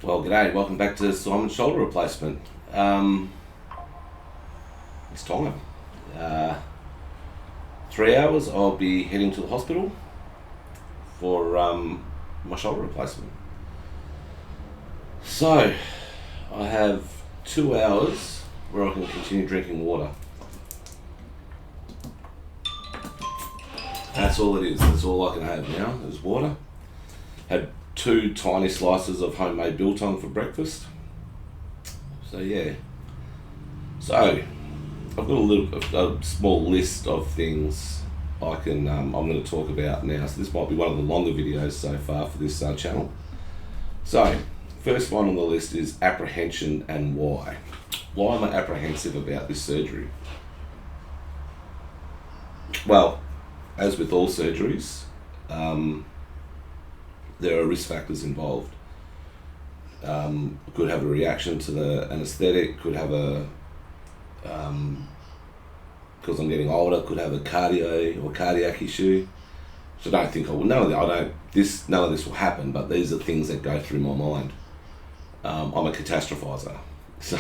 Well, g'day. Welcome back to Simon's shoulder replacement. It's time. Uh, 3 hours. I'll be heading to the hospital for my shoulder replacement. So, I have 2 hours where I can continue drinking water. That's all it is. That's all I can have now is water. Had 2 tiny slices of homemade biltong for breakfast. So yeah. So I've got a small list of things I can I'm going to talk about now. So this might be one of the longer videos so far for this channel. So first one on the list is apprehension and why. Why am I apprehensive about this surgery? Well, as with all surgeries, there are risk factors involved. Could have a reaction to the anaesthetic, could have a, because I'm getting older, could have a cardiac issue. So I don't think none of this will happen, but these are things that go through my mind. I'm a catastrophizer. So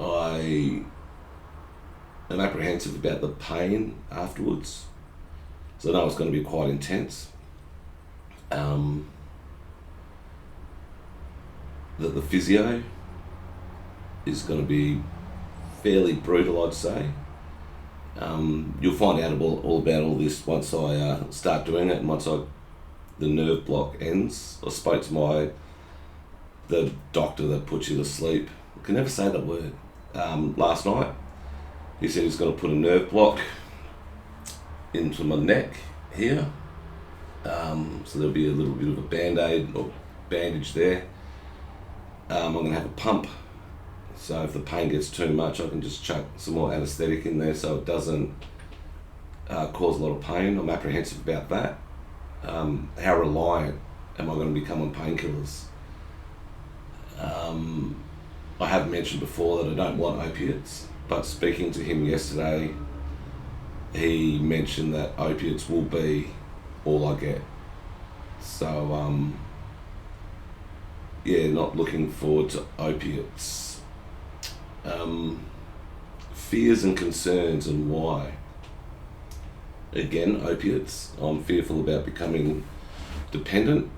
I am apprehensive about the pain afterwards. So I know it's going to be quite intense. That the physio is going to be fairly brutal, I'd say. You'll find out all about all this once I start doing it, and once the nerve block ends. I spoke to the doctor that puts you to sleep. I can never say that word. Last night, he said he's going to put a nerve block into my neck here, so there'll be a little bit of a band-aid or bandage there. I'm going to have a pump, so if the pain gets too much I can just chuck some more anaesthetic in there so it doesn't cause a lot of pain. I'm apprehensive about that. How reliant am I going to become on painkillers? I have mentioned before that I don't want opiates, but speaking to him yesterday, he mentioned that opiates will be all I get. So, not looking forward to opiates. Fears and concerns and why. Again, opiates. I'm fearful about becoming dependent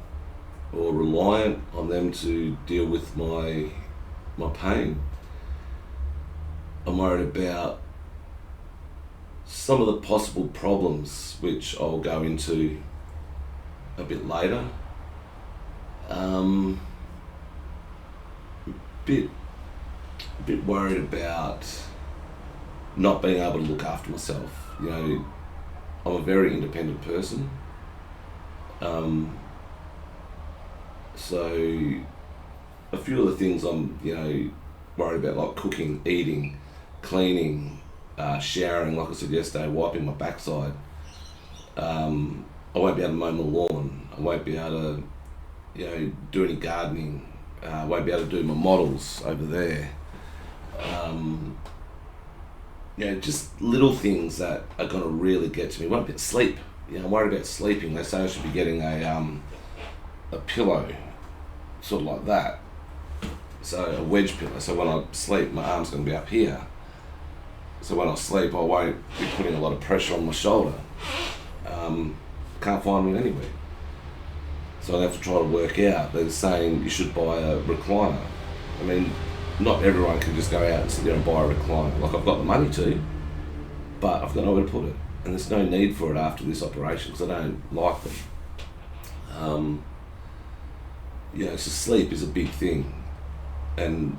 or reliant on them to deal with my pain. I'm worried about some of the possible problems, which I'll go into a bit later. Bit worried about not being able to look after myself. You know, I'm a very independent person. So a few of the things I'm, worried about, like cooking, eating, cleaning, showering, like I said yesterday, wiping my backside. I won't be able to mow my lawn. I won't be able to, do any gardening. I won't be able to do my models over there. Just little things that are going to really get to me. Won't be sleep. I'm worried about sleeping. They say I should be getting a pillow, sort of like that. So a wedge pillow. So when I sleep, my arm's going to be up here. So when I sleep, I won't be putting a lot of pressure on my shoulder. Can't find one anywhere. So I have to try to work out. They're saying you should buy a recliner. I mean, not everyone can just go out and sit there and buy a recliner. Like, I've got the money to, but I've got nowhere to put it. And there's no need for it after this operation because I don't like them. So sleep is a big thing. And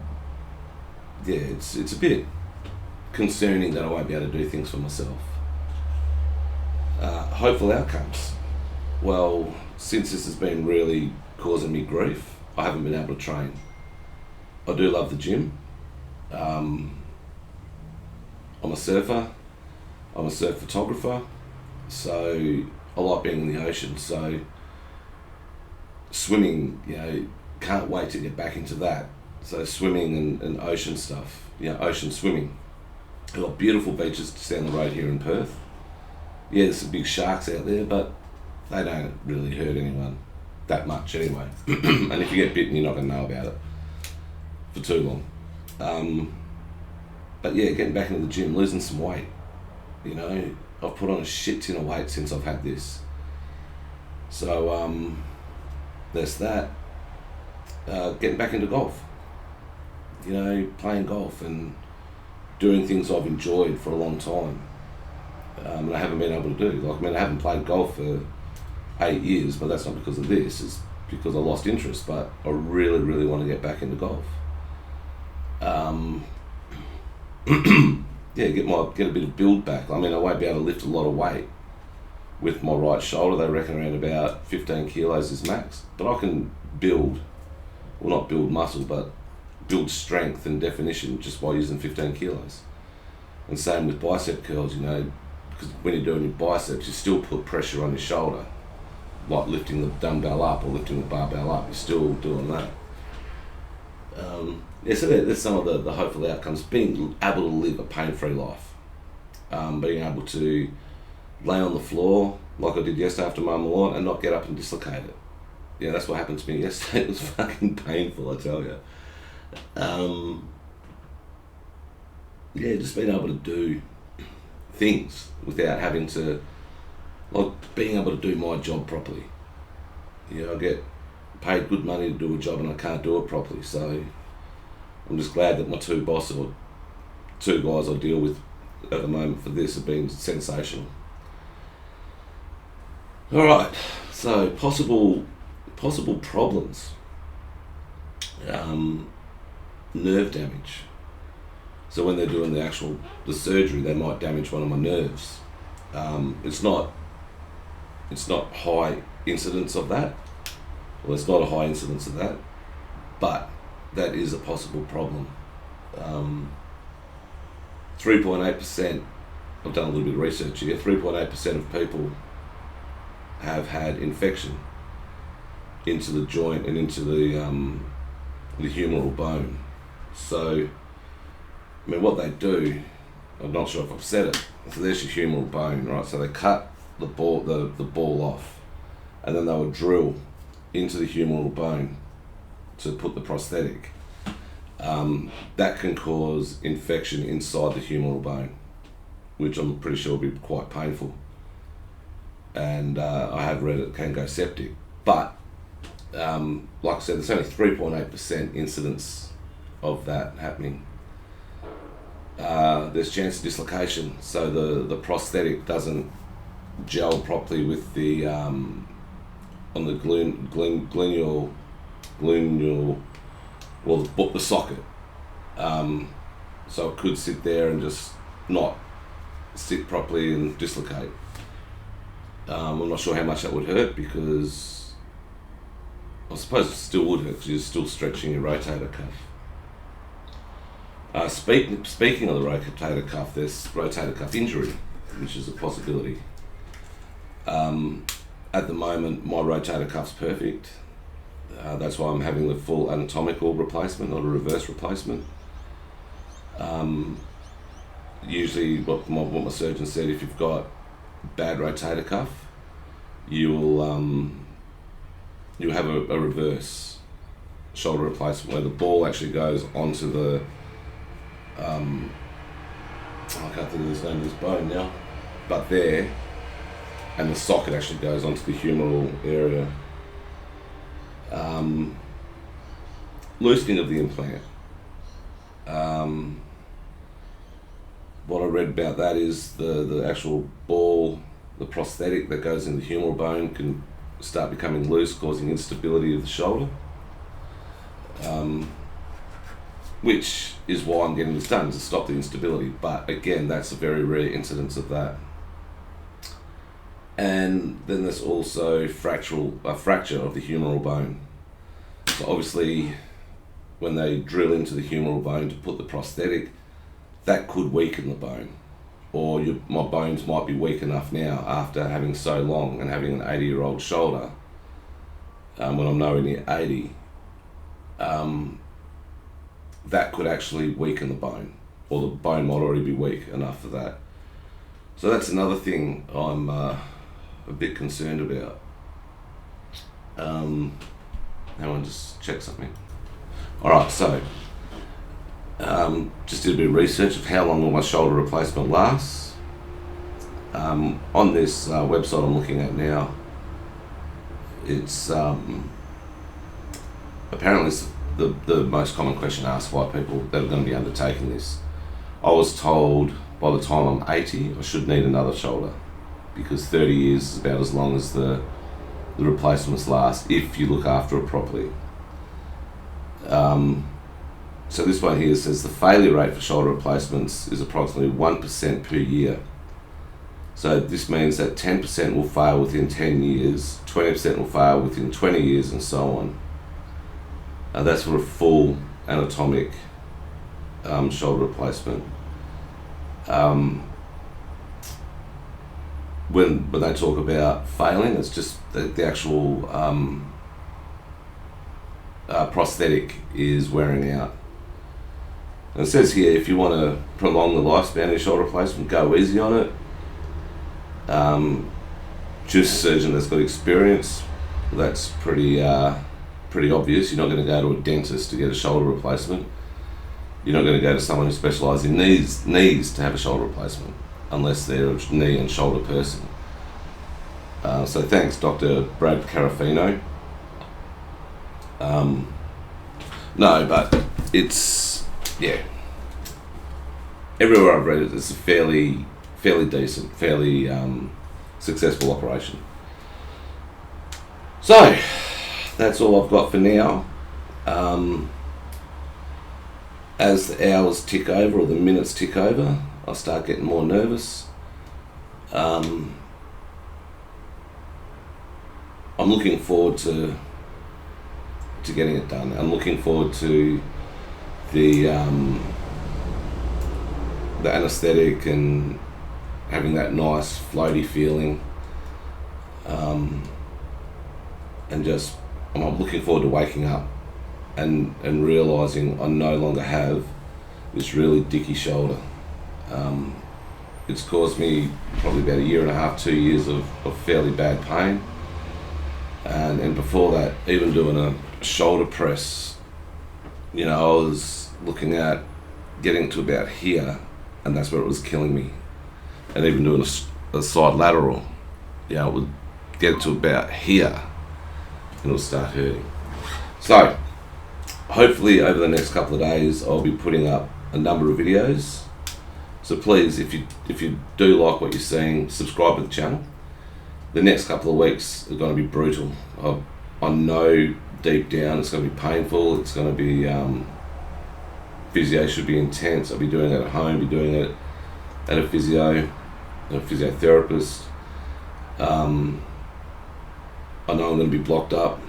it's a bit concerning that I won't be able to do things for myself. Hopeful outcomes. Well, since this has been really causing me grief, I haven't been able to train. I do love the gym. I'm a surfer. I'm a surf photographer. So I like being in the ocean. So swimming, can't wait to get back into that. So swimming and ocean stuff, ocean swimming. I've got beautiful beaches just down the road here in Perth. Yeah, there's some big sharks out there, but they don't really hurt anyone. that much anyway. And if you get bitten, you're not going to know about it for too long. But yeah, getting back into the gym, losing some weight. You know, I've put on a shit ton of weight since I've had this. So there's that. Getting back into golf. You know, playing golf and doing things I've enjoyed for a long time. And I haven't been able to do. Like, I mean, I haven't played golf for 8 years, but that's not because of this. It's because I lost interest. But I really, really want to get back into golf. Yeah, get a bit of build back. I mean, I won't be able to lift a lot of weight with my right shoulder. They reckon around about 15 kilos is max. But I can build, well, not build muscle, but build strength and definition just by using 15 kilos. And same with bicep curls, you know, because when you're doing your biceps, you still put pressure on your shoulder, like lifting the dumbbell up or lifting the barbell up. You're still doing that. Yeah, so there's some of the hopeful outcomes. Being able to live a pain-free life. Being able to lay on the floor like I did yesterday after mowing the lawn and not get up and dislocate it. Yeah, that's what happened to me yesterday. It was fucking painful, I tell you. Yeah, just being able to do things without having to, like, being able to do my job properly. You know, I get paid good money to do a job and I can't do it properly, so I'm just glad that my two guys I deal with at the moment for this have been sensational. Alright, so possible problems. Nerve damage. So when they're doing the surgery, they might damage one of my nerves. It's not high incidence of that. Well, it's not a high incidence of that, but that is a possible problem. 3.8%, I've done a little bit of research here, 3.8% of people have had infection into the joint and into the humeral bone. So, I mean, what they do, I'm not sure if I've said it, so there's your humeral bone, right? So they cut the ball off, and then they would drill into the humeral bone to put the prosthetic. That can cause infection inside the humeral bone, which I'm pretty sure will be quite painful. And I have read it can go septic. But, like I said, there's only 3.8% incidence of that happening. There's chance of dislocation, so the prosthetic doesn't gel properly with the on the gluteal, well, the socket. So it could sit there and just not sit properly and dislocate. I'm not sure how much that would hurt, because I suppose it still would hurt because you're still stretching your rotator cuff. Speaking of the rotator cuff, there's rotator cuff injury, which is a possibility. At the moment, my rotator cuff's perfect. That's why I'm having the full anatomical replacement, not a reverse replacement. Usually, what my surgeon said, if you've got bad rotator cuff, you'll have a reverse shoulder replacement where the ball actually goes onto the I can't think of the name of this bone now, but there, and the socket actually goes onto the humeral area. Loosening of the implant. What I read about that is the actual ball, the prosthetic that goes in the humeral bone can start becoming loose, causing instability of the shoulder. Which is why I'm getting this done, to stop the instability. But again, that's a very rare incidence of that. And then there's also a fracture of the humeral bone. So obviously, when they drill into the humeral bone to put the prosthetic, that could weaken the bone. Or my bones might be weak enough now after having so long and having an 80-year-old shoulder, when I'm nowhere near 80, that could actually weaken the bone, or the bone might already be weak enough for that. So that's another thing I'm a bit concerned about. Hang on, just check something. Alright, so just did a bit of research of how long will my shoulder replacement last. On this website I'm looking at now, it's apparently it's the most common question asked by people that are going to be undertaking this. I was told by the time I'm 80 I should need another shoulder, because 30 years is about as long as the replacements last if you look after it properly. So this one here says the failure rate for shoulder replacements is approximately 1% per year. So this means that 10% will fail within 10 years, 20% will fail within 20 years, and so on. That's for a full anatomic shoulder replacement. When they talk about failing, it's just the actual prosthetic is wearing out. And it says here, if you want to prolong the lifespan of your shoulder replacement, go easy on it. Choose a surgeon that's got experience. That's pretty obvious. You're not going to go to a dentist to get a shoulder replacement. You're not going to go to someone who specialises in knees to have a shoulder replacement, unless they're a knee and shoulder person. So thanks, Dr. Brad Carafino. No, but it's, yeah. Everywhere I've read it, it's a fairly decent, fairly successful operation. So, that's all I've got for now. As the hours tick over, or the minutes tick over, I start getting more nervous. I'm looking forward to getting it done. I'm looking forward to the anaesthetic and having that nice floaty feeling, and just I'm looking forward to waking up and realising I no longer have this really dicky shoulder. It's caused me probably about 1.5 2 years of fairly bad pain, and before that, even doing a shoulder press, I was looking at getting to about here, and that's where it was killing me. And even doing a side lateral, it would get to about here and it'll start hurting. So hopefully over the next couple of days I'll be putting up a number of videos. So please, if you do like what you're seeing, subscribe to the channel. The next couple of weeks are going to be brutal. I know deep down it's going to be painful. It's going to be physio should be intense. I'll be doing it at home, be doing it at a physiotherapist. I know I'm going to be blocked up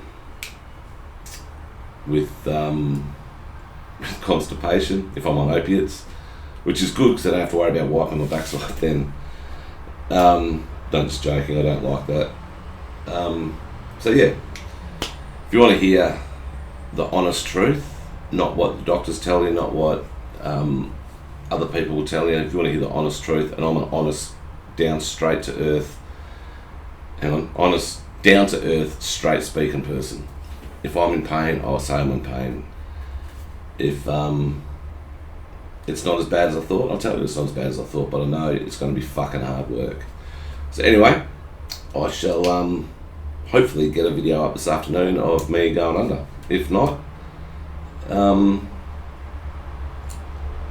with constipation if I'm on opiates, which is good because I don't have to worry about wiping my backside then. I'm just joking, I don't like that. So yeah, if you want to hear the honest truth, not what the doctors tell you, not what other people will tell you, if you want to hear the honest truth, and I'm an honest, down straight to earth, honest, down to earth, straight speaking person. If I'm in pain, I'll say I'm in pain. If it's not as bad as I thought, I'll tell you it's not as bad as I thought, but I know it's going to be fucking hard work. So anyway, I shall hopefully get a video up this afternoon of me going under. If not,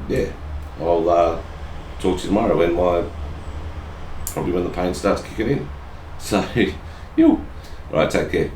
yeah, I'll talk to you tomorrow probably when the pain starts kicking in. So, Alright, take care.